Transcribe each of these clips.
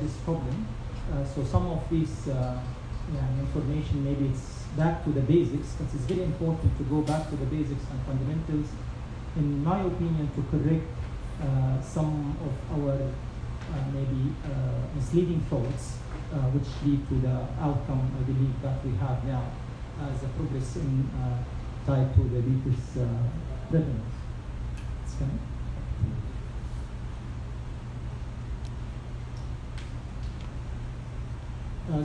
this problem. So some of this information, maybe it's back to the basics, but it's very important to go back to the basics and fundamentals, in my opinion, to correct some of our maybe misleading thoughts, which lead to the outcome, I believe, that we have now as a progress in type 2 diabetes prevalence.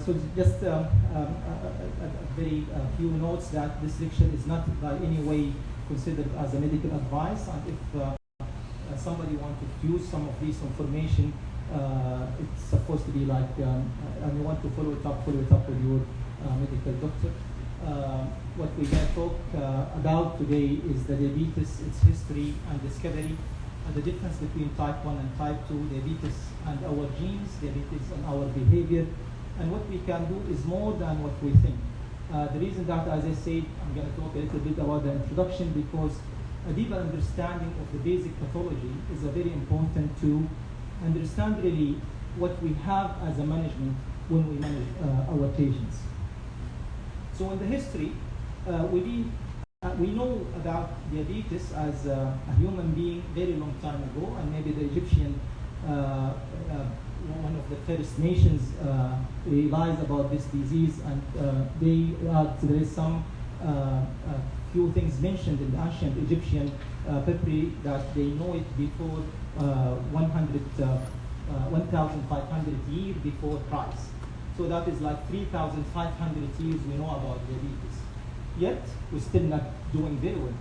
So just a very few notes that this lecture is not by any way considered as a medical advice, and if somebody wanted to use some of this information, it's supposed to be like, and you want to follow it up with your medical doctor. What we're going to talk about today is the diabetes, its history and discovery, and the difference between type 1 and type 2 diabetes, and our genes, diabetes, and our behavior. And what we can do is more than what we think. The reason that, as I said, I'm going to talk a little bit about the introduction, because a deeper understanding of the basic pathology is very important to understand really what we have as a management when we manage our patients. So in the history, we know about diabetes as a human being very long time ago, and maybe the Egyptian, one of the first nations, realized about this disease, and there is some few things mentioned in the ancient Egyptian papyri that they know it before 1,500 years before Christ. So that is like 3,500 years we know about diabetes. Yet we're still not doing very well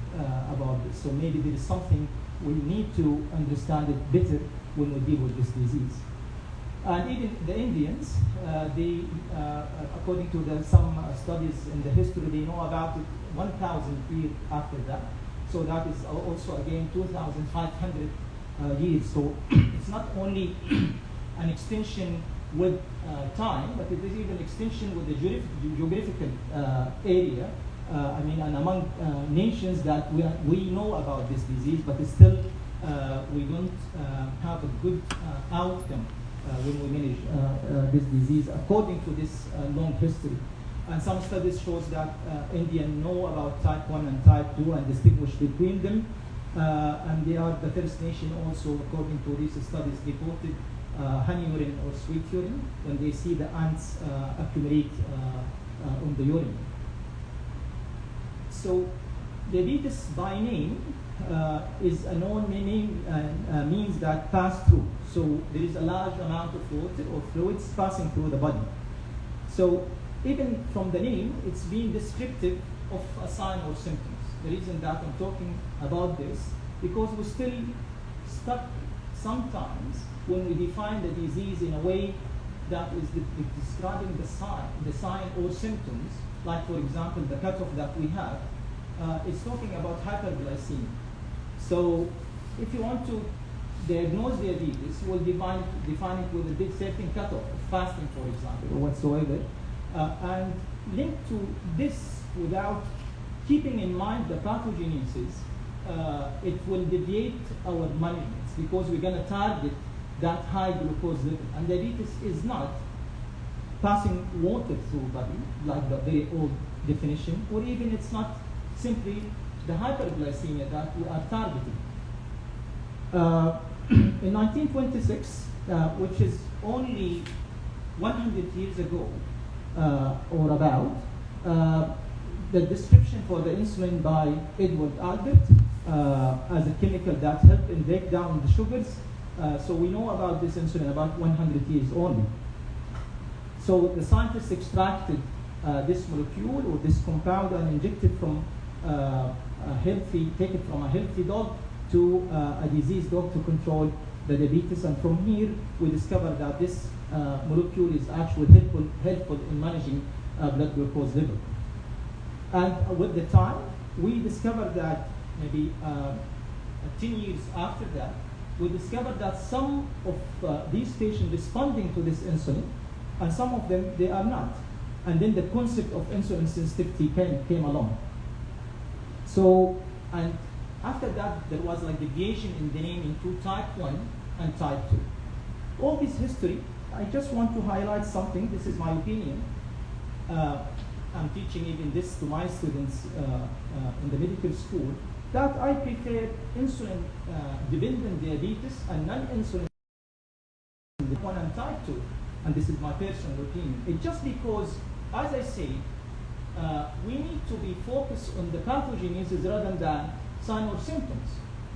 about this. So maybe there is something we need to understand it better when we deal with this disease. And even the Indians, according to some studies in the history, they know about it 1,000 years after that. So that is also again 2,500 years. So it's not only an extension with time, but it is even extension with the geographical area. And among nations that we know about this disease, but still we don't have a good outcome when we manage this disease, according to this long history. And some studies shows that Indians know about type 1 and type 2 and distinguish between them. And they are the first nation also, according to these studies, reported honey urine or sweet urine when they see the ants accumulate on the urine. So diabetes by name is a known name, means that pass through. So there is a large amount of water or fluids passing through the body. So even from the name, it's being descriptive of a sign or symptoms. The reason that I'm talking about this, because we're still stuck sometimes when we define the disease in a way that is describing the sign or symptoms, like for example the cutoff that we have, it's talking about hyperglycemia. So if you want to diagnose diabetes, you will define it with a big certain cutoff, fasting for example, or whatsoever, and linked to this without keeping in mind the pathogenesis, it will deviate our managements, because we're going to target that high glucose level. And diabetes is not passing water through body, like the very old definition, or even it's not simply the hyperglycemia that we are targeting. In 1926, which is only 100 years ago, or about, the description for the insulin by Edward Albert as a chemical that helped in break down the sugars. So we know about this insulin about 100 years only. So the scientists extracted this molecule or this compound and injected from take it from a healthy dog to a diseased dog to control the diabetes. And from here, we discovered that this molecule is actually helpful in managing blood glucose level. And with the time, we discovered that maybe 10 years after that, we discovered that some of these patients responding to this insulin, and some of them, they are not. And then the concept of insulin sensitivity came along. So, and after that, there was like deviation in the name into type 1 and type 2. All this history I just want to highlight something. This is my opinion. I'm teaching even this to my students in the medical school, that I prefer insulin-dependent diabetes and non-insulin type 1 and type 2. And this is my personal opinion. It's just because, as I say, we need to be focused on the pathogenesis rather than sign or symptoms.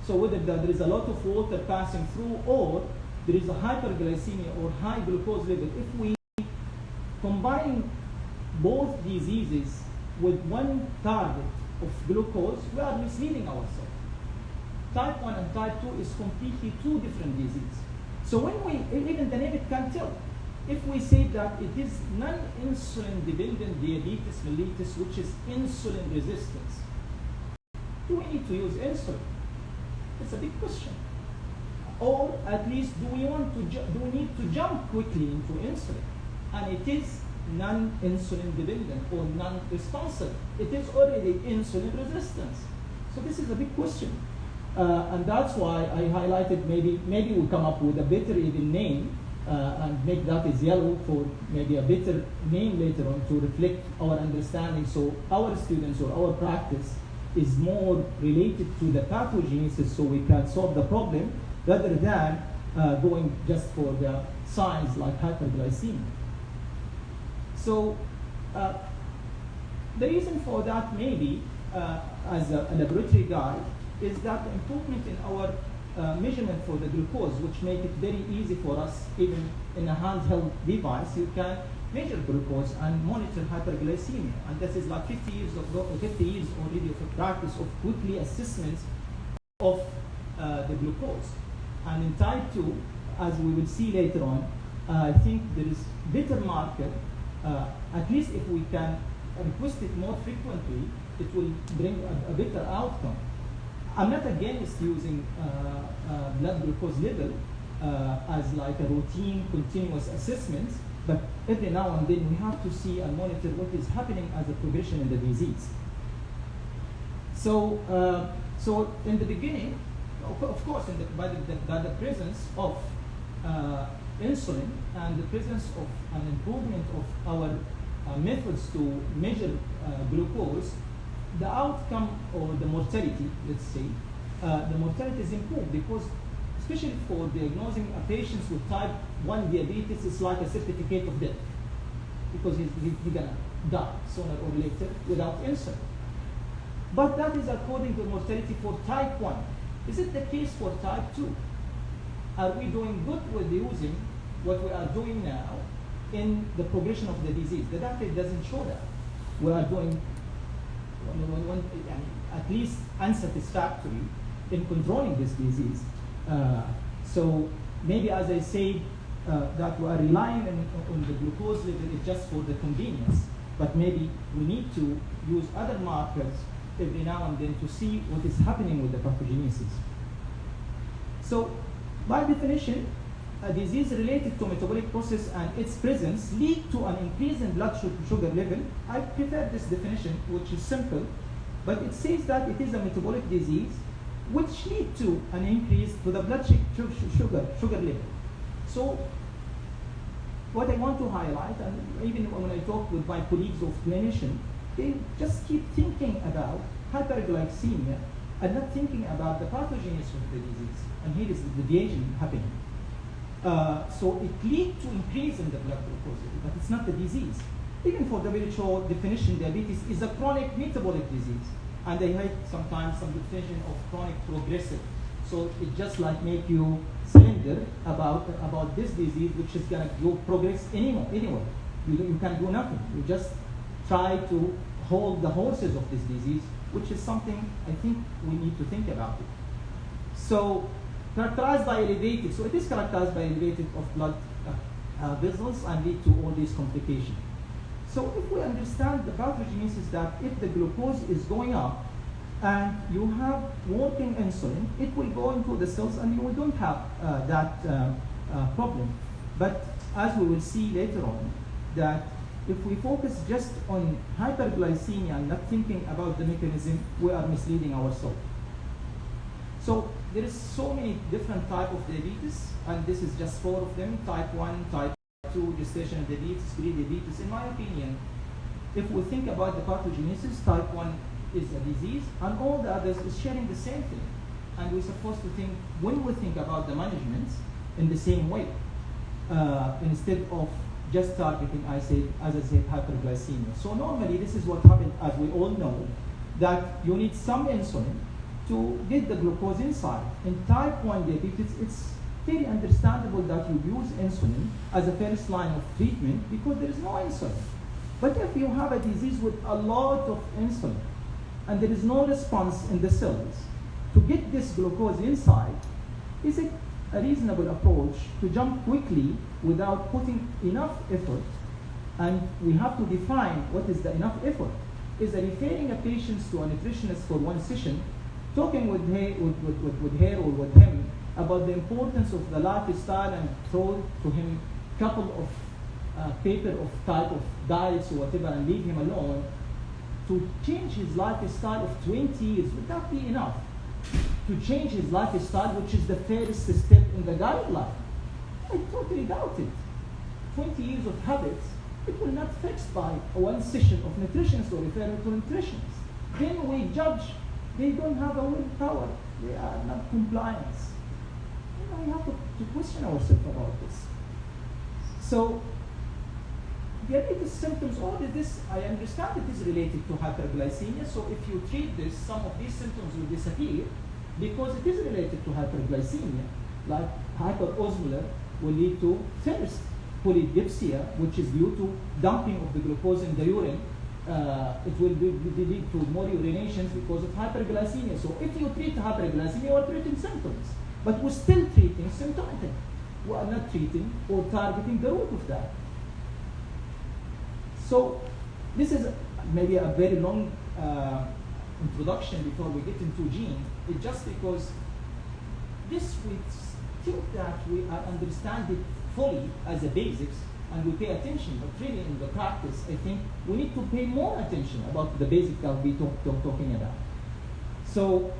So whether there is a lot of water passing through or there is a hyperglycemia or high glucose level, if we combine both diseases with one target of glucose, we are misleading ourselves. Type 1 and type 2 is completely two different diseases. So when even the name can tell, if we say that it is non-insulin dependent diabetes mellitus, which is insulin resistance, do we need to use insulin? It's a big question. Or at least do we need to jump quickly into insulin? And it is non-insulin dependent or non-responsive. It is already insulin resistance. So this is a big question. And that's why I highlighted maybe we'll come up with a better even name and make that as yellow for maybe a better name later on to reflect our understanding, so our students or our practice is more related to the pathogenesis, so we can solve the problem rather than going just for the signs like hyperglycemia. So the reason for that maybe as a laboratory guide is that the improvement in our measurement for the glucose, which make it very easy for us, even in a handheld device, you can measure glucose and monitor hyperglycemia. And this is like 50 years already of a practice of quickly assessments of the glucose. And in type 2, as we will see later on, I think there is better marker. At least if we can request it more frequently, it will bring a better outcome. I'm not against using blood glucose level as like a routine, continuous assessment, but every now and then we have to see and monitor what is happening as a progression in the disease. So, so in the beginning, of course, by the presence of insulin and the presence of an improvement of our methods to measure glucose, the outcome or the mortality, let's say, the mortality is improved because, especially for diagnosing a patient with type 1 diabetes, it's like a certificate of death because he's gonna die sooner or later without insulin. But that is according to mortality for type 1. Is it the case for type 2? Are we doing good with using what we are doing now in the progression of the disease? The data doesn't show that. We are doing at least unsatisfactory in controlling this disease. So maybe, as I said, that we are relying on the glucose level just for the convenience, but maybe we need to use other markers every now and then to see what is happening with the pathogenesis. So by definition, a disease related to metabolic process and its presence lead to an increase in blood sugar level. I prefer this definition, which is simple, but it says that it is a metabolic disease which lead to an increase to the blood sugar level. So what I want to highlight, and even when I talk with my colleagues of clinicians, they just keep thinking about hyperglycemia and not thinking about the pathogenesis of the disease. And here is the deviation happening. So it leads to increase in the blood glucose level, but it's not the disease. Even for WHO definition, diabetes is a chronic metabolic disease. And they have sometimes some definition of chronic progressive. So it just like make you slender about this disease, which is gonna go progress anyway. You can do nothing. You just try to hold the horses of this disease, which is something I think we need to think about it. So characterized by elevated, so it is characterized by elevated of blood vessels and lead to all these complications. So if we understand the pathogenesis, that if the glucose is going up and you have working insulin, it will go into the cells and you don't have that problem. But as we will see later on, that if we focus just on hyperglycemia and not thinking about the mechanism, we are misleading ourselves. So there is so many different types of diabetes, and this is just 4 of them: type 1, type 2 gestational diabetes, pre-diabetes, in my opinion, if we think about the pathogenesis, type 1 is a disease, and all the others is sharing the same thing. And we're supposed to think, when we think about the management, in the same way, instead of just targeting, as I said, hyperglycemia. So normally, this is what happens, as we all know, that you need some insulin to get the glucose inside. In type 1 diabetes, it's very understandable that you use insulin as a first line of treatment because there is no insulin. But if you have a disease with a lot of insulin and there is no response in the cells to get this glucose inside, is it a reasonable approach to jump quickly without putting enough effort? And we have to define what is the enough effort. Is referring a patient to a nutritionist for one session, talking with her or with him about the importance of the lifestyle and throw to him a couple of paper of type of diets or whatever and leave him alone, to change his lifestyle of 20 years, would that be enough? To change his lifestyle, which is the first step in the guideline? I totally doubt it. 20 years of habits, it will not fix by one session of nutritionists or referral to nutritionists. Then we judge, they don't have a willpower, they are not compliance. We have to question ourselves about this. So, diabetes symptoms, all of this, I understand it is related to hyperglycemia, so if you treat this, some of these symptoms will disappear because it is related to hyperglycemia, like hyperosmolar will lead to thirst, polydipsia, which is due to dumping of the glucose in the urine. It will lead to more urinations because of hyperglycemia. So if you treat hyperglycemia, you are treating symptoms, but we're still treating symptomatic. We are not treating or targeting the root of that. So this is maybe a very long introduction before we get into gene. It's just because this we think that we understand it fully as a basics and we pay attention, but really in the practice, I think we need to pay more attention about the basics that we talking about. So,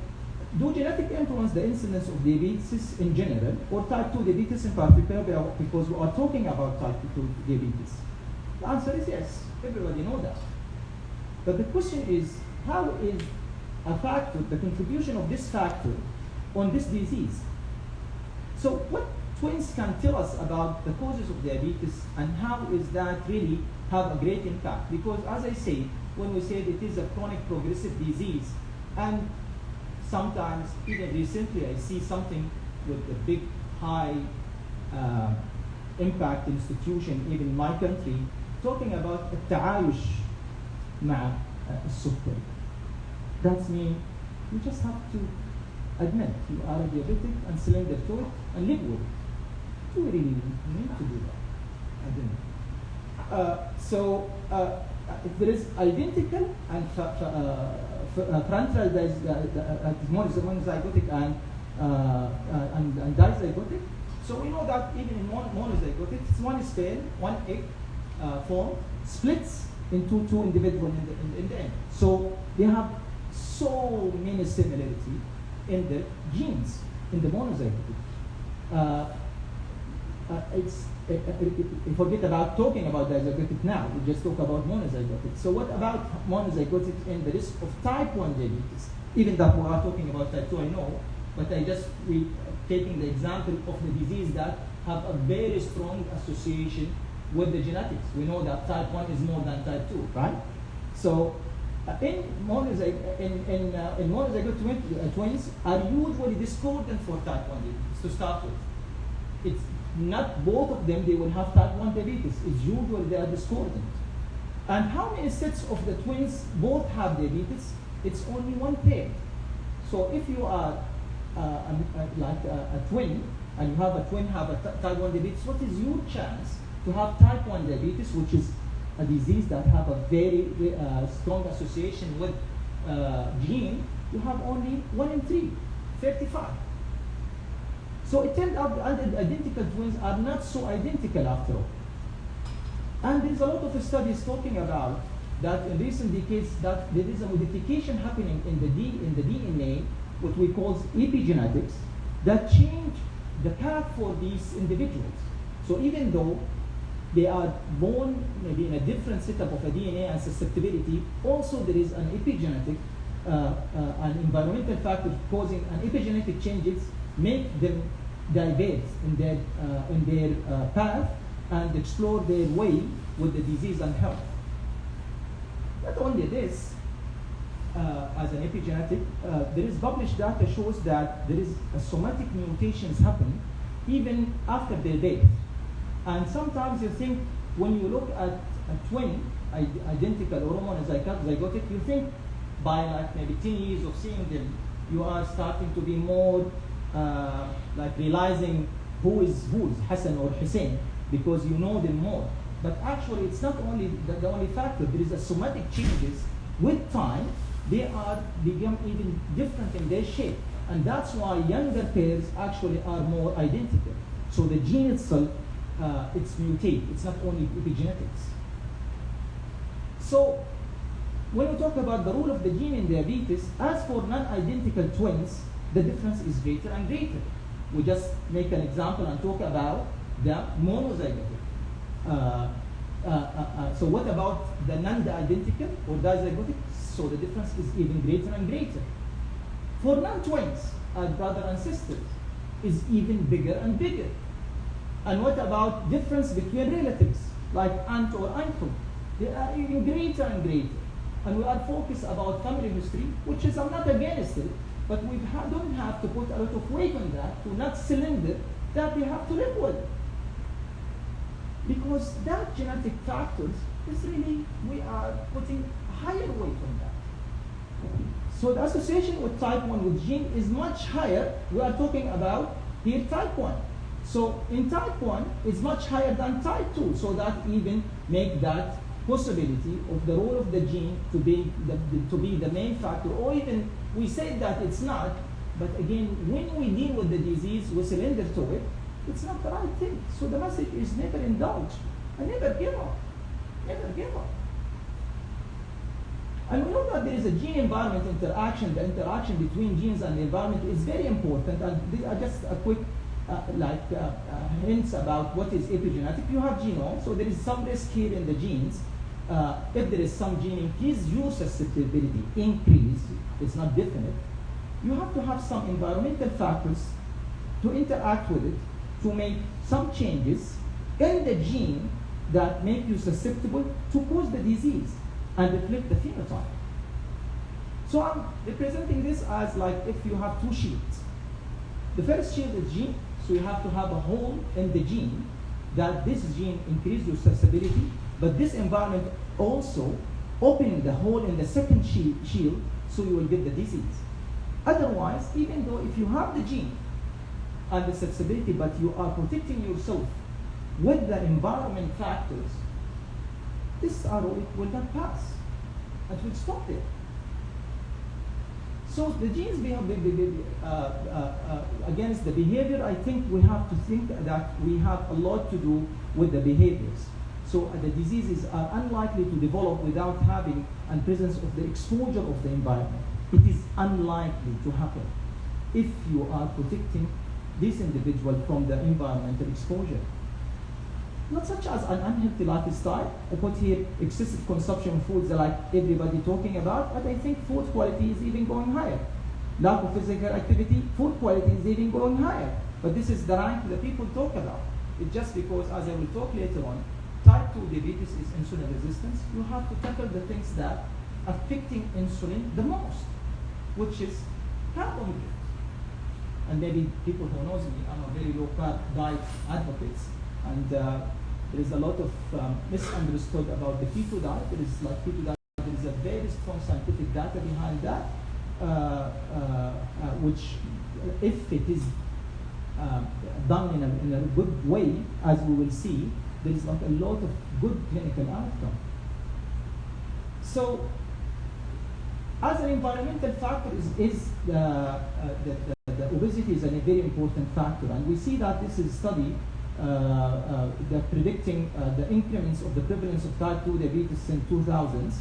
do genetic influence the incidence of diabetes in general, or type 2 diabetes in particular, because we are talking about type 2 diabetes? The answer is yes. Everybody knows that. But the question is, how is a factor, the contribution of this factor on this disease? So what twins can tell us about the causes of diabetes and how is that really have a great impact? Because as I say, when we say it is a chronic progressive disease, and sometimes, even recently, I see something with a big, high impact institution, even in my country, talking about التعايش مع السكري. That means you just have to admit you are a diabetic and surrender to it and live with it. Do we really need to do that? I don't know. There is identical and frontal monozygotic and dizygotic. So we know that even in monozygotic, it's one sperm, one egg form, splits into two individuals in the end. So they have so many similarity in the genes in the monozygotic. Forget about talking about dizygotic now. We just talk about monozygotic. So what about monozygotic in the risk of type 1 diabetes? Even that we are talking about type 2, I know, but we taking the example of the disease that have a very strong association with the genetics. We know that type 1 is more than type 2, right? So in monozygotic twins are usually discordant for type 1 diabetes to start with. It's not both of them, they will have type 1 diabetes. It's usually they are discordant. And how many sets of the twins both have diabetes? It's only one pair. So if you are like a twin, and you have a twin have a type 1 diabetes, what is your chance to have type 1 diabetes, which is a disease that have a very strong association with gene? You have only 1 in 3, 35. So it turns out that identical twins are not so identical after all. And there's a lot of studies talking about that in recent decades that there is a modification happening in the DNA, what we call epigenetics, that change the path for these individuals. So even though they are born maybe in a different setup of a DNA and susceptibility. Also, there is an epigenetic, an environmental factor causing an epigenetic changes make them diverge in their path and explore their way with the disease and health. Not only this, as an epigenetic, there is published data shows that there is a somatic mutations happen even after their death. And sometimes you think when you look at a twin, identical or homozygotic, you think by like maybe 10 years of seeing them, you are starting to be more like realizing who is Hassan or Hussein, because you know them more. But actually, it's not only the only factor. There is a somatic changes with time. They are become even different in their shape, and that's why younger pairs actually are more identical. So the gene itself, it's mutated. It's not only epigenetics. So when we talk about the role of the gene in diabetes, as for non-identical twins, the difference is greater and greater. We just make an example and talk about the monozygotic. So what about the non-identical or dizygotic? So the difference is even greater and greater. For non-twins, as brother and sisters, is even bigger and bigger. And what about difference between relatives, like aunt or uncle? They are even greater and greater. And we are focused about family history, which is, I'm not against it, but we don't have to put a lot of weight on that, to not cylinder that we have to live with. Because that genetic factors is really, we are putting higher weight on that. So the association with type 1 with gene is much higher. We are talking about here type 1. So in type 1, it's much higher than type 2. So that even make that possibility of the role of the gene to be the main factor, or even we say that it's not, but again, when we deal with the disease, we cylinder to it, it's not the right thing. So the message is never indulge and never give up. Never give up. And we know that there is a gene-environment interaction. The interaction between genes and the environment is very important. And these are just a quick hints about what is epigenetic. You have genome, so there is some risk here in the genes. If there is some gene increase, your susceptibility increase. It's not definite. You have to have some environmental factors to interact with it, to make some changes in the gene that make you susceptible to cause the disease and reflect the phenotype. So I'm representing this as like if you have two shields. The first shield is gene, so you have to have a hole in the gene that this gene increases your susceptibility, but this environment also opening the hole in the second shield so you will get the disease. Otherwise, even though if you have the gene and the susceptibility, but you are protecting yourself with the environment factors, this ROE will not pass. It will stop there. So the genes against the behavior, I think we have to think that we have a lot to do with the behaviors. So the diseases are unlikely to develop without having and presence of the exposure of the environment. It is unlikely to happen if you are protecting this individual from the environmental exposure. Not such as an unhealthy lifestyle. I put here excessive consumption of foods like everybody talking about, but I think food quality is even going higher. Lack of physical activity, food quality is even going higher. But this is the rank that people talk about. It's just because, as I will talk later on, type 2 diabetes is insulin resistance. You have to tackle the things that are affecting insulin the most, which is carbohydrate. And maybe people who knows me, I'm a very low carb diet advocate. And there is a lot of misunderstood about the keto diet. There is like keto diet, there is a very strong scientific data behind that, which if it is done in a good way, as we will see, there is like a lot of good clinical outcome. So as an environmental factor the obesity is a very important factor, and we see that this is study that predicting the increments of the prevalence of type 2 diabetes in 2000s,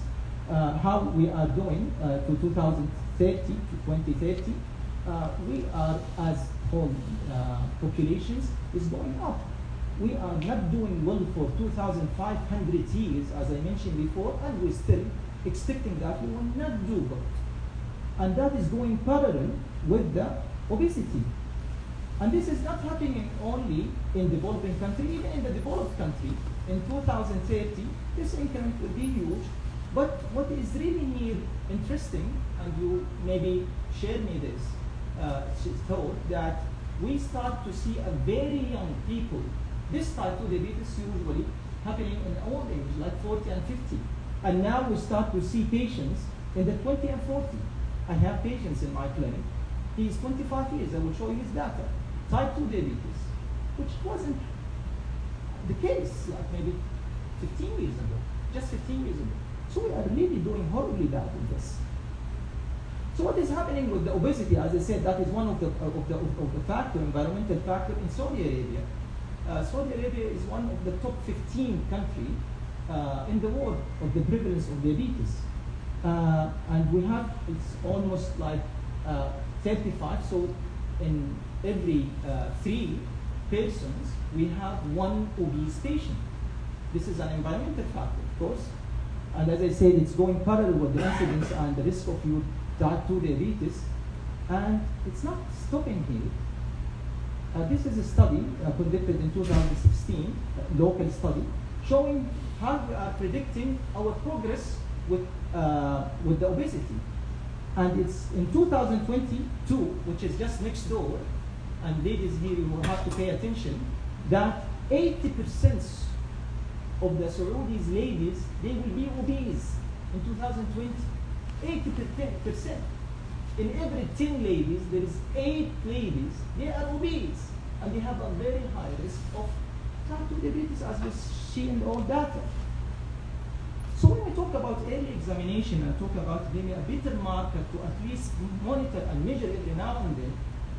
how we are doing to 2030 to 2030. We are, as whole populations, is going up. we are not doing well for 2,500 years, as I mentioned before, and we're still expecting that we will not do good. And that is going parallel with the obesity. And this is not happening only in developing countries, even in the developed country. In 2030, this increment will be huge. But what is really here interesting, and you maybe share me this thought, that we start to see a very young people, this type 2 diabetes usually happening in old age, like 40 and 50. And now we start to see patients in the 20 and 40. I have patients in my clinic. He's 25 years. I will show you his data. Type 2 diabetes, which wasn't the case like maybe 15 years ago, just 15 years ago. So we are really doing horribly bad in this. So what is happening with the obesity? As I said, that is one of the factor, environmental factor in Saudi Arabia. Saudi Arabia is one of the top 15 countries in the world of the prevalence of diabetes. And we have, it's almost like 35, so in every 3 persons, we have 1 obese patient. This is an environmental factor, of course. And as I said, it's going parallel with the incidence and the risk of your type 2 diabetes. And it's not stopping here. This is a study conducted in 2016, a local study, showing how we are predicting our progress with the obesity. And it's in 2022, which is just next door, and ladies here, you will have to pay attention, that 80% of the Saudis ladies, they will be obese in 2020. 80%. In every 10 ladies, there is 8 ladies, they are obese, and they have a very high risk of type 2 diabetes, as we see in all data. So when we talk about early examination and talk about maybe a better marker to at least monitor and measure every now and then,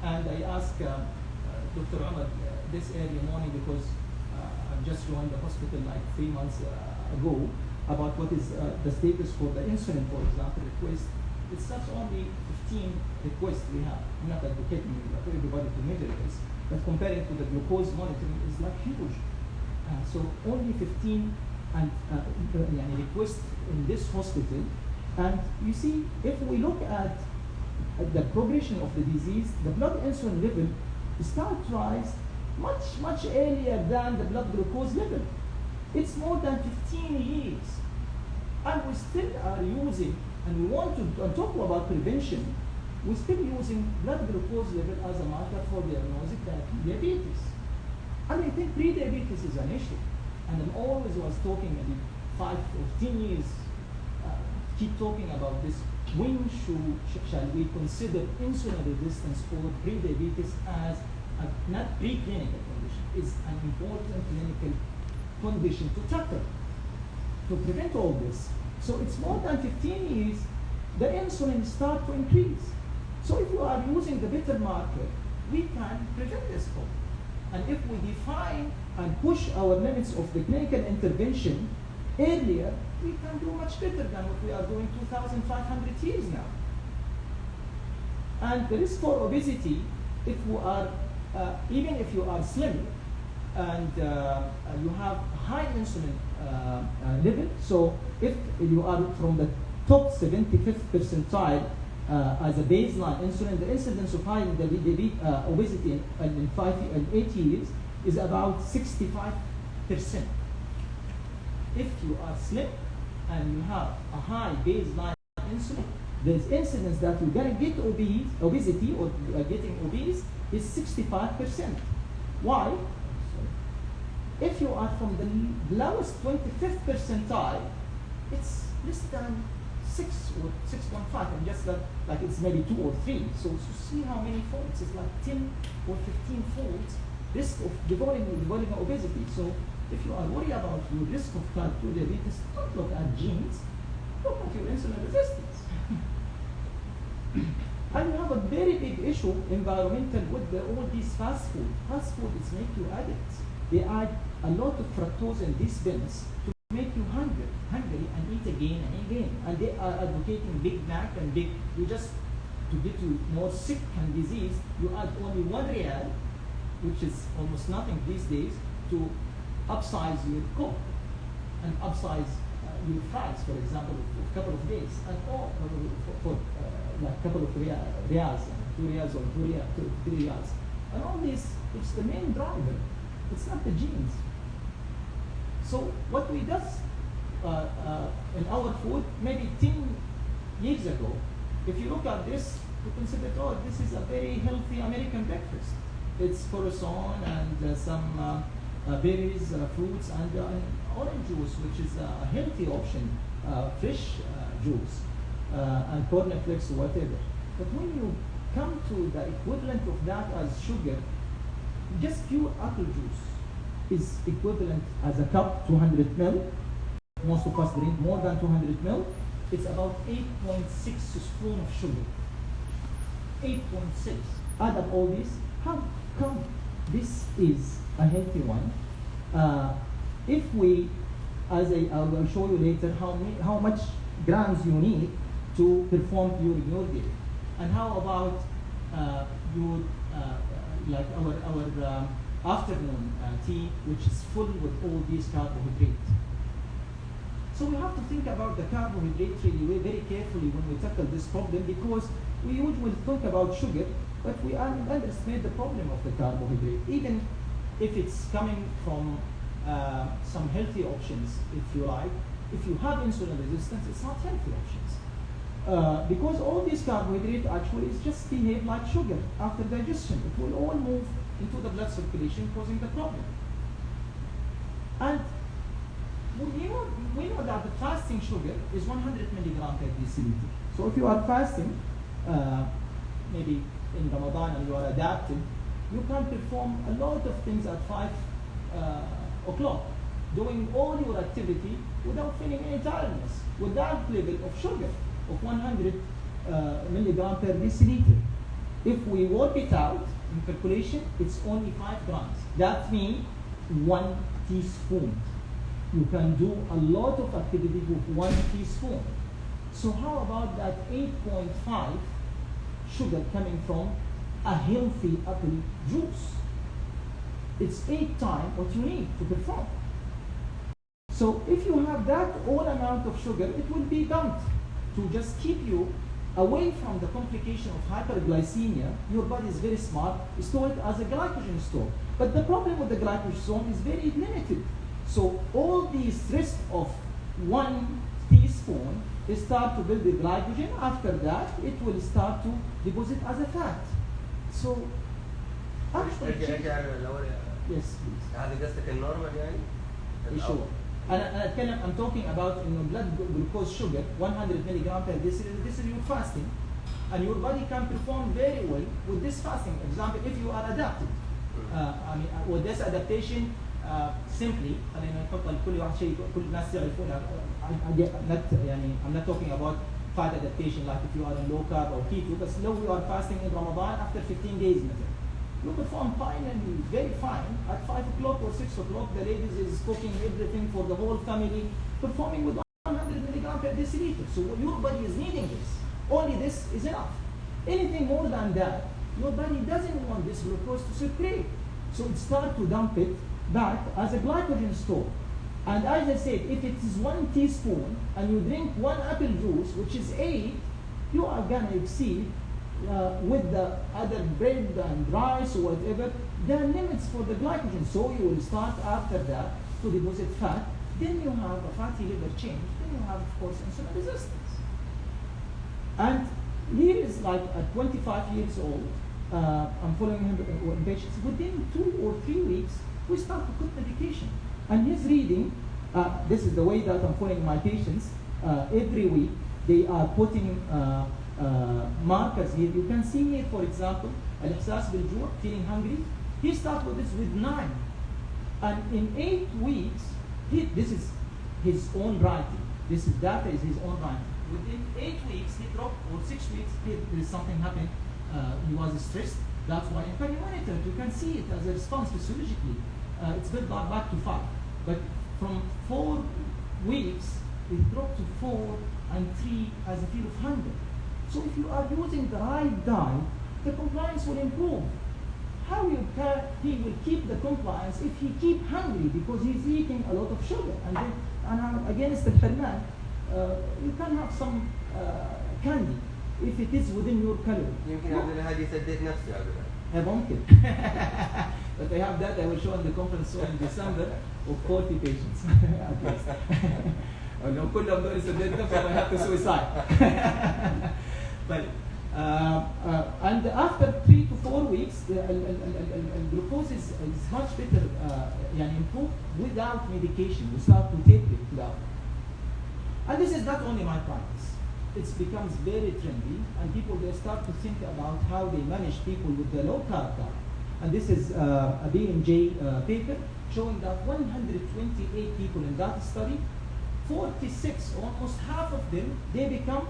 and I asked Dr. Umar this early morning, because I've just joined the hospital like 3 months ago, about what is the status for the insulin, for example, request. It's not only 15 requests we have. I'm not advocating for everybody to measure this, but comparing to the glucose monitoring is like huge. So only 15 and requests in this hospital. And you see, if we look at the progression of the disease, the blood insulin level starts to rise much earlier than the blood glucose level. It's more than 15 years. And we still are using, and we want to talk about prevention, we're still using blood glucose level as a marker for diagnosing diabetes. And I think pre-diabetes is an issue. And I'm always was talking maybe 5 or 10 years, keep talking about this. When shall we consider insulin resistance or pre-diabetes as a not preclinical condition? It's an important clinical condition to tackle, to prevent all this. So it's more than 15 years, the insulin start to increase. So if you are using the better marker, we can prevent this problem. And if we define and push our limits of the clinical intervention earlier, we can do much better than what we are doing 2,500 years now. And the risk for obesity, if we are, even if you are slim and you have high insulin level, so if you are from the top 75th percentile as a baseline insulin, the incidence of high obesity in 5 and 8 years is about 65%. If you are slim and you have a high baseline insulin, the incidence that you're going to get obesity or getting obese is 65%. Why? If you are from the lowest 25th percentile, it's less than 6 or 6.5, and just like it's maybe 2 or 3. So see how many folds. It's like 10 or 15 folds risk of developing obesity. So if you are worried about your risk of type 2 diabetes, don't look at genes, look at your insulin resistance. And you have a very big issue environmental with all these fast food. Fast food is make you addicts. They add a lot of fructose in these bins to make you hungry and eat again and again. And they are advocating Big Mac and big, you just, to get you more sick and disease, you add only 1 real, which is almost nothing these days, to upsize your Coke and upsize your fries, for example, for a couple of days, and all for like a couple of reals, 2 reals or 3 reals. And all this, it's the main driver. It's not the genes. So what we does in our food, maybe 10 years ago, if you look at this, you consider, oh, this is a very healthy American breakfast. It's croissant and some berries, fruits, and orange juice, which is a healthy option, fresh juice, and cornflakes or whatever. But when you come to the equivalent of that as sugar, just pure apple juice is equivalent as a cup, 200 ml. Most of us drink more than 200 ml. It's about 8.6 spoon of sugar. 8.6. Add up all this. How come this is a healthy one? If we, I will show you later how much grams you need to perform your day. And how about your like our afternoon tea, which is full with all these carbohydrates. So we have to think about the carbohydrates really very carefully when we tackle this problem, because we usually think about sugar, but we underestimate the problem of the carbohydrate. Even if it's coming from some healthy options, if you like, if you have insulin resistance, it's not healthy options. Because all these carbohydrates actually just behave like sugar after digestion. It will all move into the blood circulation, causing the problem. And we know that the fasting sugar is 100 milligram per deciliter. So if you are fasting, maybe in Ramadan and you are adapted, you can perform a lot of things at 5 o'clock, doing all your activity without feeling any tiredness, with that level of sugar of 100 milligram per deciliter. If we work it out in calculation, it's only 5 grams. That means 1 teaspoon. You can do a lot of activity with 1 teaspoon. So how about that 8.5 sugar coming from a healthy apple juice? It's 8 times what you need to perform. So if you have that all amount of sugar, it will be dumped to just keep you away from the complication of hyperglycemia. Your body is very smart, store it as a glycogen store. But the problem with the glycogen store is very limited. So all these rest of 1 teaspoon start to build the glycogen. After that, it will start to deposit as a fat. So actually, yes, please. هذه قصدك النورمال يعني؟ Sure. I'm talking about blood glucose sugar, 100 milligram per deciliter. This is your fasting, and your body can perform very well with this fasting. For example, if you are adapted, with this adaptation, simply خلينا نحط لكل واحد شيء كل الناس يعرفونها. I'm not talking about fat adaptation like if you are in low carb or keto, but slow you are fasting in Ramadan after 15 days مثلا. You perform fine and very fine. At 5 o'clock or 6 o'clock, the ladies is cooking everything for the whole family, performing with 100 milligram per deciliter. So your body is needing this. Only this is enough. Anything more than that, your body doesn't want this glucose to circulate. So it starts to dump it back as a glycogen store. And as I said, if it is 1 teaspoon and you drink 1 apple juice, which is 8, you are gonna exceed with the other bread and rice or whatever, there are limits for the glycogen. So you will start after that to deposit fat. Then you have a fatty liver change. Then you have, of course, insulin resistance. And here is like at 25 years old, I'm following him in patients. Within 2 or 3 weeks, we start to put medication. And he's reading, this is the way that I'm following my patients. Every week, they are putting markers here. You can see here, for example, الإحساس بالجوع, feeling hungry. He started with this with 9. And in 8 weeks, this is his own writing. This is data is his own writing. Within 8 weeks, he dropped, or 6 weeks, there is something happened. He was stressed. That's why you can monitor it. You can see it as a response physiologically. It's built back to 5. But from 4 weeks, it dropped to 4 and 3 as a feel of hunger. So if you are using the right diet, the compliance will improve. how he will keep the compliance if he keep hungry because he's eating a lot of sugar. And then, and I'm against الحرمان. You can have some candy if it is within your calorie. يمكن عبدالهادي يسدد نفسه عبدالهادي. ممكن. But I have that. I will show in the conference in December of 40 patients at least. لو كلهم دول يسدد نفسهم I have to suicide. But and after 3 to 4 weeks, the glucose is much better, يعني improved without medication. We start to take it without. And this is not only my practice. It becomes very trendy, and people they start to think about how they manage people with the low carb diet. And this is a B&J paper showing that 128 people in that study, 46, almost half of them, they become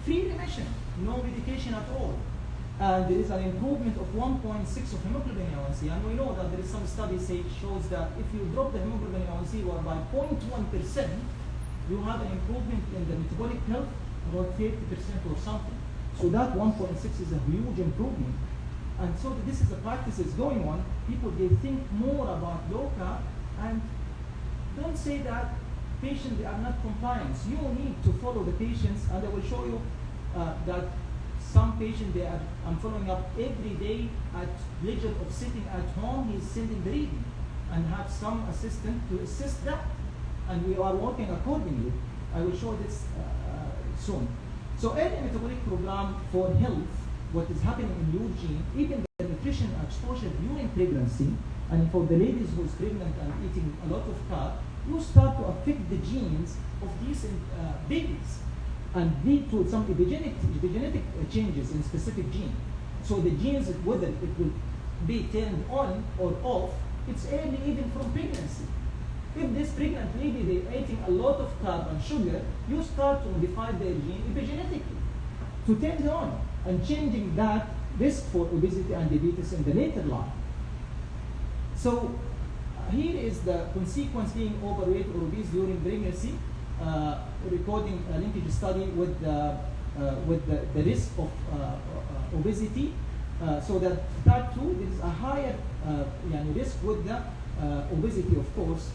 free remission, no medication at all. And there is an improvement of 1.6 of hemoglobin A1C. And we know that there is some studies say shows that if you drop the hemoglobin A1C by 0.1%, you have an improvement in the metabolic health about 30% or something. So that 1.6 is a huge improvement. And so this is a practice that's going on. People, they think more about low carb and don't say that patients, they are not compliant. You need to follow the patients, and I will show you that some patients, I'm following up every day at leisure of sitting at home, he's sending the reading and have some assistant to assist that. And we are working accordingly. I will show this soon. So early metabolic program for health, what is happening in your gene, even the nutrition exposure during pregnancy, and for the ladies who is pregnant and eating a lot of carb, you start to affect the genes of these babies and lead to some epigenetic changes in specific gene. So the genes, whether it will be turned on or off, it's early even from pregnancy. If this pregnant lady, they're eating a lot of carb and sugar, you start to modify their gene epigenetically to turn it on and changing that risk for obesity and diabetes in the later life. So here is the consequence being overweight or obese during pregnancy, recording a linkage study with the risk of obesity. So that type 2, there is a higher risk with the obesity, of course,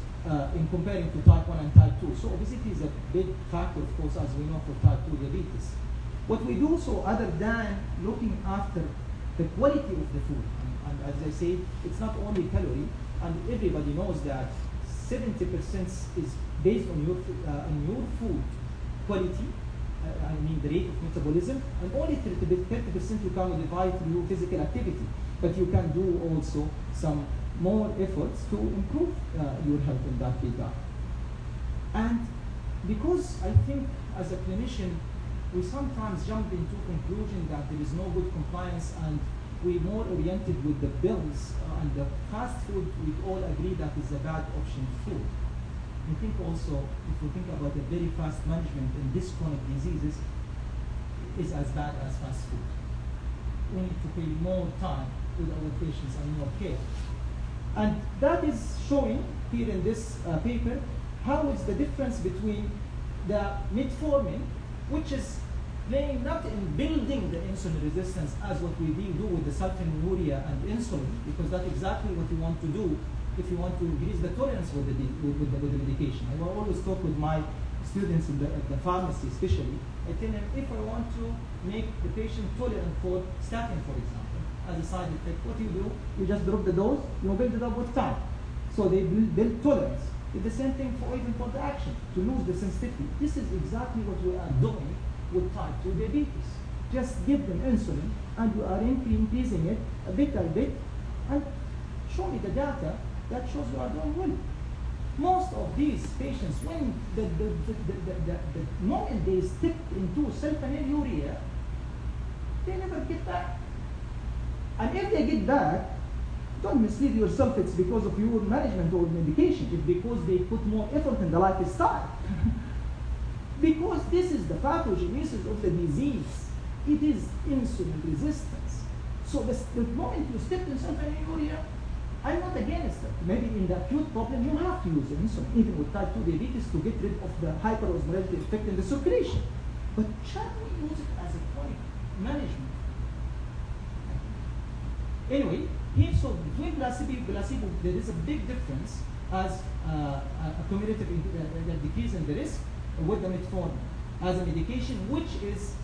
in comparing to type 1 and type 2. So obesity is a big factor, of course, as we know, for type 2 diabetes. What we do so other than looking after the quality of the food, and as I say, it's not only calorie, and everybody knows that 70% is based on your food quality, I mean the rate of metabolism, and only 30% you can modify through physical activity. But you can do also some more efforts to improve your health in that regard. And because I think as a clinician, we sometimes jump into conclusion that there is no good compliance and we're more oriented with the bills and the fast food, we all agree that is a bad option food. I think also, if we think about the very fast management in these chronic diseases, is as bad as fast food. We need to pay more time with our patients and more care. And that is showing here in this paper how is the difference between the metformin, which is playing not in building the insulin resistance as what we do with the sulfonylurea and insulin, because that's exactly what you want to do if you want to increase the tolerance with the medication. I will always talk with my students in the pharmacy especially. I tell them if I want to make the patient tolerant for statin, for example, as a side effect, what you do, you just drop the dose, you build it up with time. So they build tolerance. It's the same thing for even for the action, to lose the sensitivity. This is exactly what we are doing with type 2 diabetes. Just give them insulin and you are increasing it a bit by bit and show me the data that shows you are doing well. Most of these patients, when the moment they step into sulfonylurea, they never get back. And if they get back, don't mislead yourself it's because of your management or medication. It's because they put more effort in the lifestyle. Because this is the pathogenesis of the disease. It is insulin resistance. So the moment you step in sulfonylurea, I'm not against it. Maybe in the acute problem, you have to use insulin, even with type 2 diabetes, to get rid of the hyperosmolality effect in the circulation. But shall we use it as a chronic management? Anyway, here, so between placebo, there is a big difference as a cumulative decrease in the risk with the metformin as a medication, which is,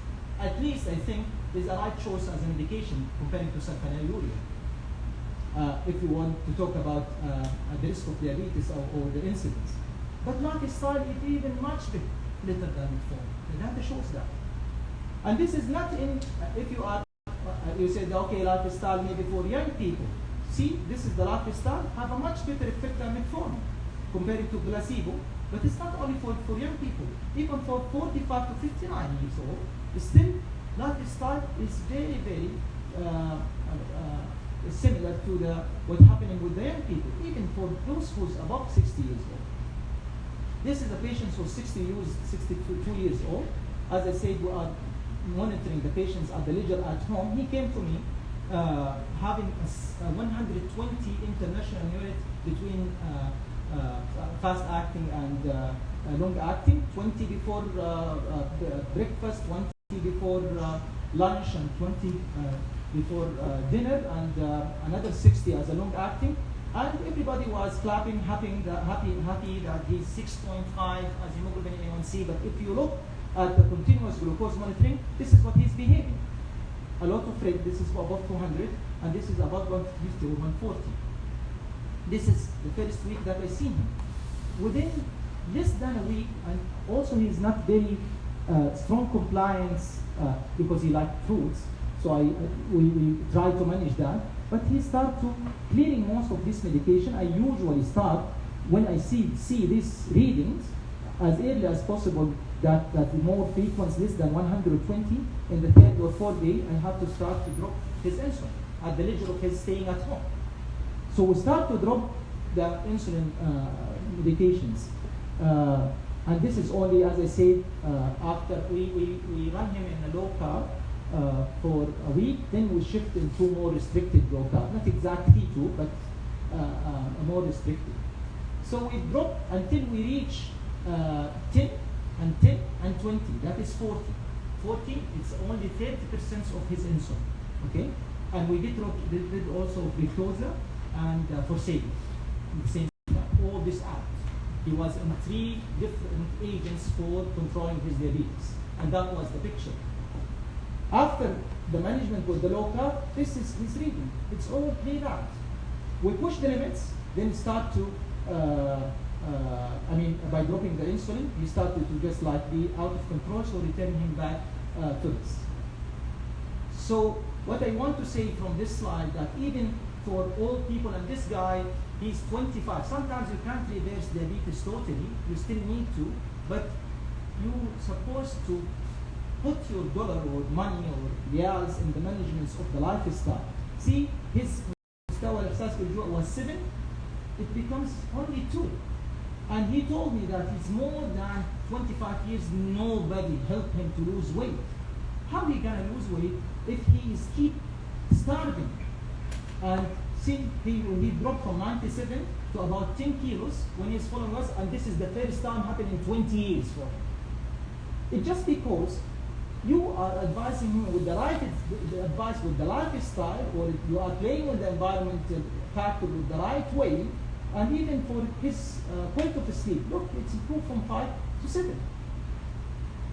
at least I think, is a right choice as a medication compared to sulfonylurea. If you want to talk about the risk of diabetes or the incidence. But lifestyle is even much better than metformin. The data shows that. And this is not in, if you are, you said, okay, lifestyle maybe for young people. See, this is the lifestyle, have a much better effect than metformin compared to placebo. But it's not only for young people. Even for 45 to 59 years old, still lifestyle is very, very similar to what's happening with the young people, even for those who's above 60 years old. This is a patient who's 62 years old. As I said, we are monitoring the patients at the leisure at home. He came to me having a 120 international unit between fast acting and long acting, 20 before breakfast, 20 before lunch, and 20 before dinner, and another 60 as a long acting. And everybody was clapping, happy that he's 6.5 as hemoglobin A1C. But if you look at the continuous glucose monitoring, this is what he's behaving. A lot of rate, this is above 200, and this is above 150 or 140. This is the first week that I see him. Within less than a week, and also he's not very strong compliance because he liked fruits. So we try to manage that. But he started to clearing most of this medication. I usually start when I see these readings as early as possible, that more frequent, less than 120. In the third or fourth day, I have to start to drop his insulin at the leisure of his staying at home. So we start to drop the insulin medications. And this is only, as I said, after we run him in a low carb for a week, then we shift into more restricted low carb, not exactly keto, but more restricted. So we drop until we reach 10 and 10 and 20, that is 40. 40, it's only 30% of his insulin, okay? And we did also glucosa and Forsaken, the same time, all this out. He was on 3 different agents for controlling his diabetes, and that was the picture. After the management with the low carb, this is his reading. It's all played out. We push the limits, then start to, by dropping the insulin, he started to just like be out of control, so return him back to this. So what I want to say from this slide, that even for old people, and this guy, he's 25. Sometimes you can't reverse diabetes totally, you still need to, but you're supposed to put your dollar or money or reals in the management of the lifestyle. See, his مستوى الإحساس بالجوع was 7, it becomes only 2. And he told me that it's more than 25 years, nobody helped him to lose weight. How he gonna lose weight if he is keep starving? And see, he dropped from 97 to about 10 kilos when he's following us, and this is the first time happening in 20 years for him. It's just because you are advising him with the right advice with the lifestyle, or you are playing with the environmental factor with the right way, and even for his quality of sleep. Look, it's improved from 5 to 7.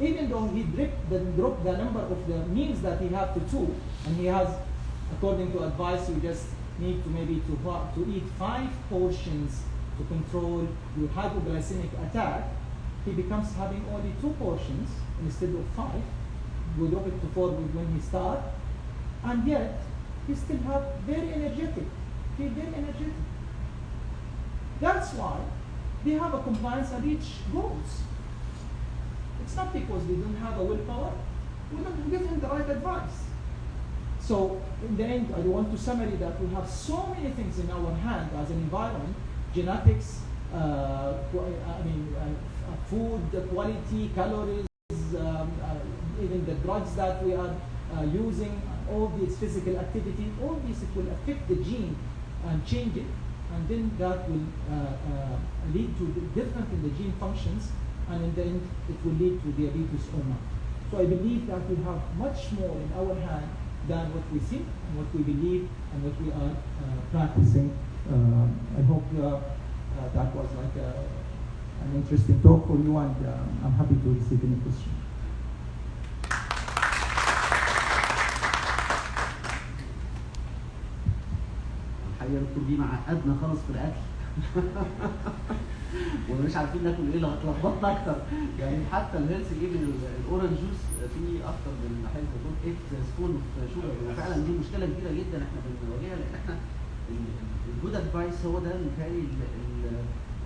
Even though he dropped the number of the meals that he had to 2, and he has, according to advice, you just need to maybe to eat 5 portions to control your hypoglycemic attack. He becomes having only 2 portions instead of 5. We drop it to 4 when he starts, and yet he still have very energetic. Feel very energetic. That's why they have a compliance and reach goals. It's not because they don't have a willpower. We don't give him the right advice. So in the end, I want to summary that we have so many things in our hand as an environment: genetics, food quality, calories, even the drugs that we are using, all these physical activity, all these it will affect the gene and change it, and then that will lead to different in the gene functions, and in the end it will lead to diabetes or not. So I believe that we have much more in our hand than what we think and what we believe and what we are practicing. I hope that was like an interesting talk for you, and I'm happy to receive any questions. الحقيقة الدكتور دي معقدنا خالص في الأكل. ومش عارفين ناكل ايه، اتلخبطنا اكتر. يعني حتى الهيلث ايفن الاورنج جوس فيه اكتر من محل بتقول 8 سبون اوف شوجر، وفعلا دي مشكله كبيره جدا احنا بنواجهها، لان احنا الجود ادفايس هو ده متهيألي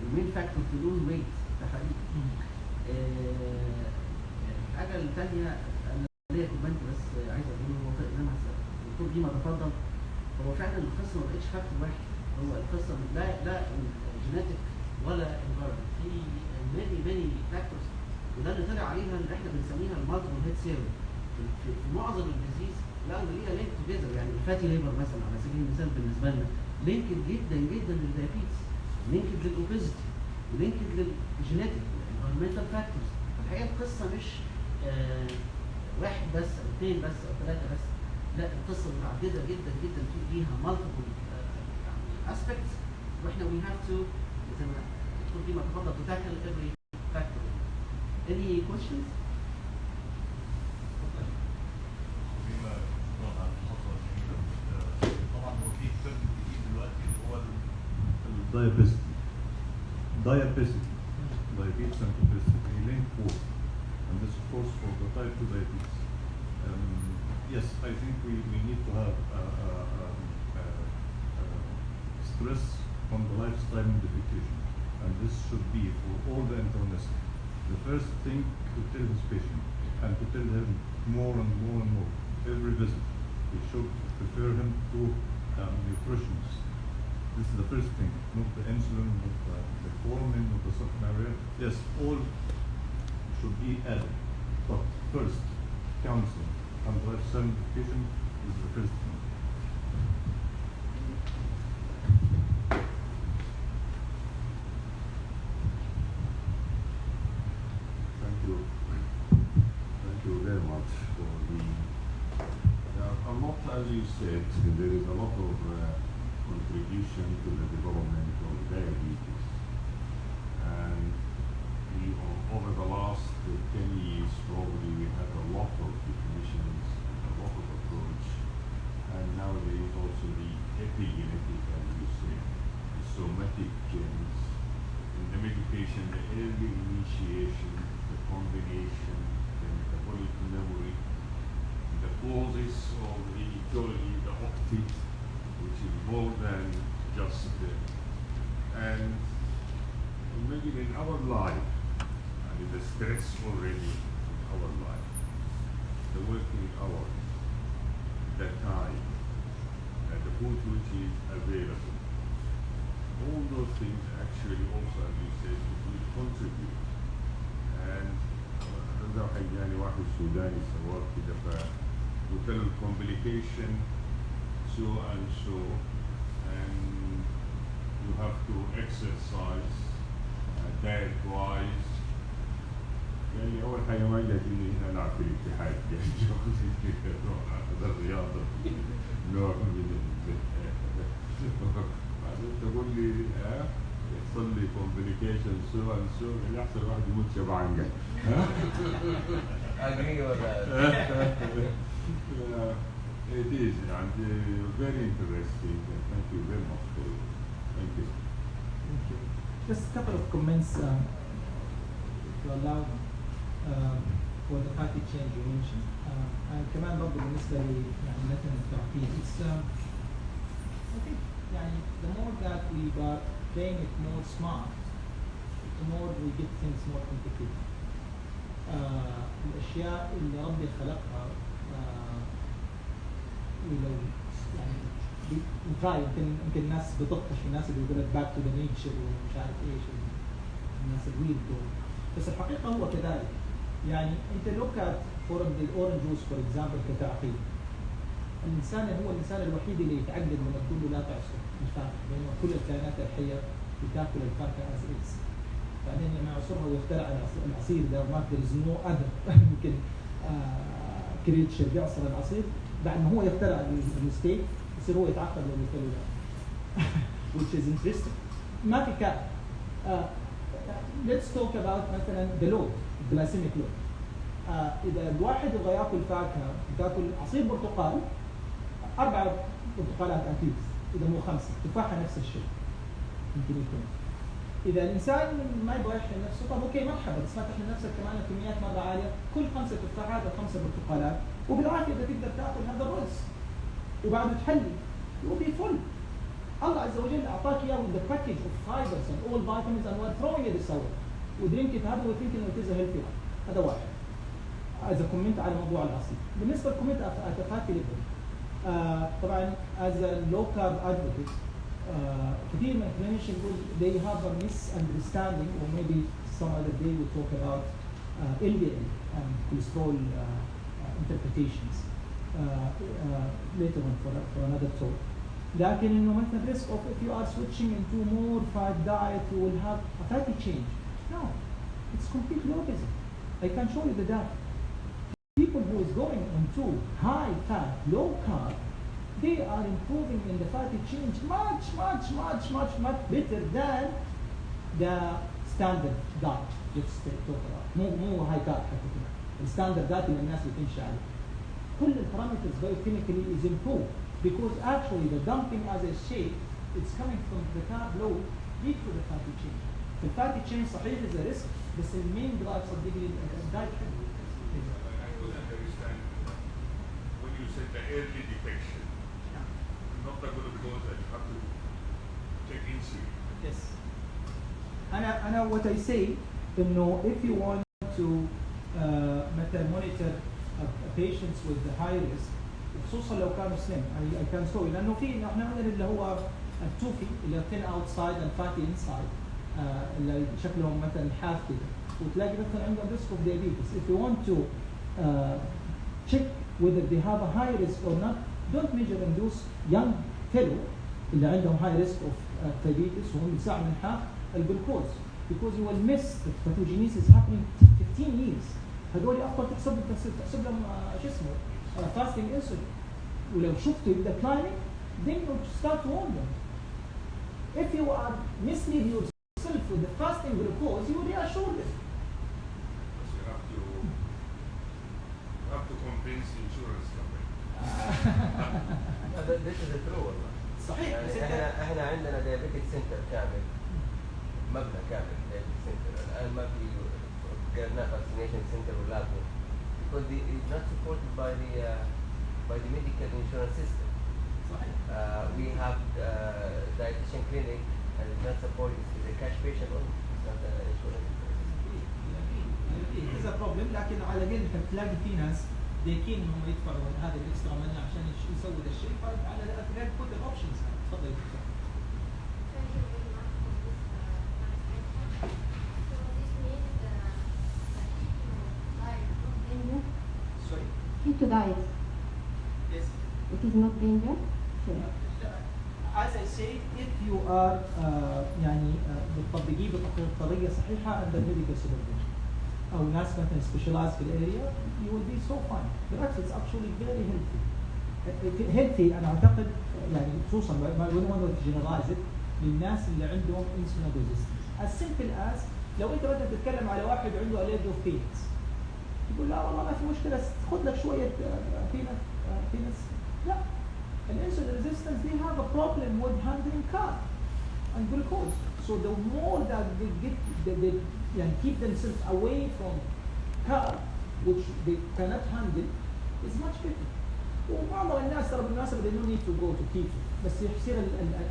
المين فاكتور في لوز ويت ده حقيقي. الحاجه الثانيه انا ليا كومنت بس عايز اقوله، هو زي ما الدكتور ديما تفضل، هو فعلا القصه ما بقتش فاكتور واحد، هو القصه لا جينيتك ولا environment، في many factors، وده اللي طلع عليها اللي احنا بنسميها المالتيبل هيد ثيوري. في معظم الديزيز لا ليها لينك توجذر، يعني الفاتي ليفر مثلا على سبيل المثال بالنسبه لنا لينكد جدا جدا للدايابيتس، لينكد للاوبيزيتي، لينكد للجينيتك والانفيرمنتال فاكتورز. فالحقيقه القصه مش واحد بس او اثنين بس او ثلاثه بس، لا القصه متعدده جدا جدا، في ليها مالتيبل اسبيكتس، واحنا we have to زي ما الدكتور ديما تفضل to tackle every factor. Any questions؟ طبعا هو في ترم جديد دلوقتي اللي هو الدايابيتس. diabetes and obesity link both, and this of course for the type 2 diabetes. Yes, I think we need to have stress on the lifestyle modification, and this should be for all the internists. The first thing to tell his patient, and to tell him more and more and more every visit, we should refer him to nutritionists. This is the first thing, not the insulin, not the metformin, not the submarine. Yes, all should be added, but first, counseling and lifestyle modification is the first thing. Thank you very much for the. A lot, as you said, there is a lot of contribution to the development of diabetes, and over the last 10 years, probably we had a lot of definitions, a lot of approach, and nowadays also the epigenetic, as you say, the somatic genes, in the medication, the early initiation, the combination, the metabolic memory, the causes of the etiology, the octet, which is more than just and maybe in our life, and the stress already in our life, the working hours, the time, and the food which is available, all those things actually also, as you said, will contribute. And another يعني واحد سوداني سواه كده فقلت له complication so and so, and you have to exercise diet wise. يعني أول حاجة ما جاتني هنا ألعب في الاتحاد، يعني هذا الرياضة نوع من بعدين تقول لي يحصل لي complication so and so، اللي يحصل واحد يموت شبعان. agree with that. It is, and very interesting. Thank you very much for it. Thank you. Thank you. Just a couple of comments, if you allow, for the package change you mentioned. And كمان برضه بالنسبة لي يعني مثلا التعقيد. It's I think يعني the more that we are playing it more smart, the more we get things more complicated. الأشياء اللي ربي خلقها ولو يعني بنتراي يمكن الناس بتطفش، الناس اللي بيقول لك باك تو ذا نيتشر ومش عارف ايش، الناس الويل دول، بس الحقيقه هو كذلك. يعني انت لو كانت فورم الاورنج جوس فور اكزامبل كتعقيد، الانسان هو الانسان الوحيد اللي يتعقد لما تقول له لا تعصر الفاكهه، لانه كل الكائنات الحيه بتاكل الفاكهه از از. بعدين لما يعصرها ويخترع العصير ده، ما there is no other يمكن كريتشر بيعصر العصير بعد ما هو يخترع الستيك يصير هو يتعقد لو بياكلوا لا. which is interesting. ما في كاب. Let's talk about مثلا the load, glycemic load. إذا الواحد يبغى ياكل فاكهة، تاكل عصير برتقال 4 برتقالات أكيد، إذا مو 5، تفاحة نفس الشيء. يمكن يكون. إذا الإنسان ما يبغى يحمي نفسه، طب أوكي مرحبا، بس ما تحمي نفسك كمان كميات مرة عالية، كل 5 تفاحات أو 5 برتقالات، وبالعافية إذا تقدر تاكل هذا الرز. وبعد تحلي، you'll be full. Allah عز وجل أعطاك إياه with the package of fibers and all vitamins and we're throwing it سوا. ودرينك هذا we think إنه it is a healthy one. هذا واحد. as a comment على موضوع العصير. بالنسبة للكومنت أتفاعل لكم. طبعا as a low carb advocate كثير من clinicians يقول they have a misunderstanding or maybe some other day we'll talk about LDL and cholesterol interpretations later on for another talk. لكن إنه مثلا risk of if you are switching into more fat diet you will have a fatty change. No, it's completely opposite. I can show you the data. People who is going into high fat, low carb, they are improving in the fatty change much better than the standard diet. Let's talk about. مو high carb حتى كده. الستاندرد diet اللي الناس بتمشي عليه. كل البارامترز biochemically is improved because actually the dumping as a shape it's coming from the carb load lead to the fatty change. The fatty change صحيح is a risk بس المين drive صدقني الدايت حلو. I could understand when you said the early detection. Not a good cause that you have to take insulin. Yes. أنا what I say إنه if you want to مثلا monitor patients with the high risk خصوصا لو كانوا slim I can show you لأنه في احنا عندنا اللي هو التوفي اللي thin outside and fatty inside اللي شكلهم مثلا حاف كده وتلاقي مثلا عندهم risk of diabetes. If you want to check whether they have a high risk or not, don't measure in those young fellow اللي عندهم high risk of diabetes وهم ساعة من حاف الجلوكوز because you will miss the pathogenesis happening 15 years. هذول أفضل تحسب لهم شو اسمه fasting insulin. ولو شفته يبدأ climbing then you start to warn them. If you are misleading yourself with the fasting glucose, you reassure them. So you have to convince insurance company. This is true والله. صحيح. يعني احنا عندنا diabetic center كامل مبنى كامل diabetic center الآن ما في قلنا vaccination center ولا because it's not supported by the medical insurance system. We have dietitian clinic and it's not supported. It's a cash patient only. It's not an insurance. It's a problem لكن على الأقل تلاقي في ناس دايكين إنهم يدفعوا هذا الإكسترا مني عشان يسووا ذا الشيء فعلى الأقل put the options. تفضل. Keto diet. Yes. It is not dangerous. Sure. As I say, if you are يعني بتطبقيه بطريقة صحيحة under medical supervision أو ناس مثلا specialized في الاريا you will be so fine. بالعكس it's actually very healthy. Healthy أنا أعتقد يعني خصوصا ما want to generalize it للناس اللي عندهم insulin resistance. As simple as لو أنت بدك تتكلم على واحد عنده allergy of peanuts يقول لا والله ما في مشكلة خذ لك شوية peanuts. لا. الانسولين resistance they have a problem with handling carb and glucose. So the more that they get they keep themselves away from carb which they cannot handle is much better. ومعظم الناس ترى بالمناسبة they don't need to go to keto بس يصير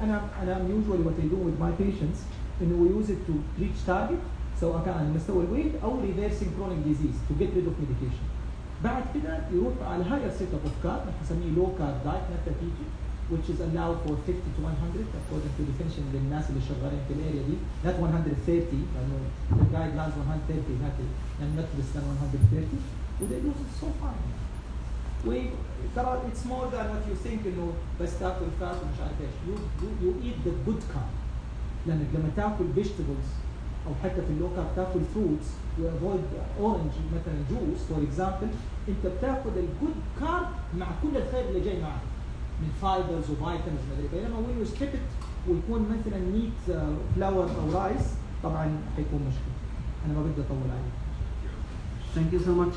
أنا usually what I do with my patients إنه we use it to reach target سواء كان على مستوى الويت أو reversing chronic disease to get rid of medication. بعد كده يروح على higher setup of carb نسميه low carb diet not keto which is allowed for 50 to 100 according to definition للناس اللي شغالين في الاريا دي not 130 لأنه the guidelines 130 هاتي يعني not less than 130 و they use it so fine. ترى it's more than what you think إنه بس تاكل فات ومش عارف إيش you eat the good carb لأنك لما تاكل vegetables أو حتى في اللو كارب تاكل fruits وافويد اورنج مثلا جوس فور اكزامبل، انت بتاخذ الجود كارب مع كل الخير اللي جاي معاه من فايبرز وفيتامينز ما ادري، بينما وين يو سكيب ات ويكون مثلا ميت فلاور او رايس طبعا حيكون مشكله. انا ما بدي اطول عليك. Thank you so much.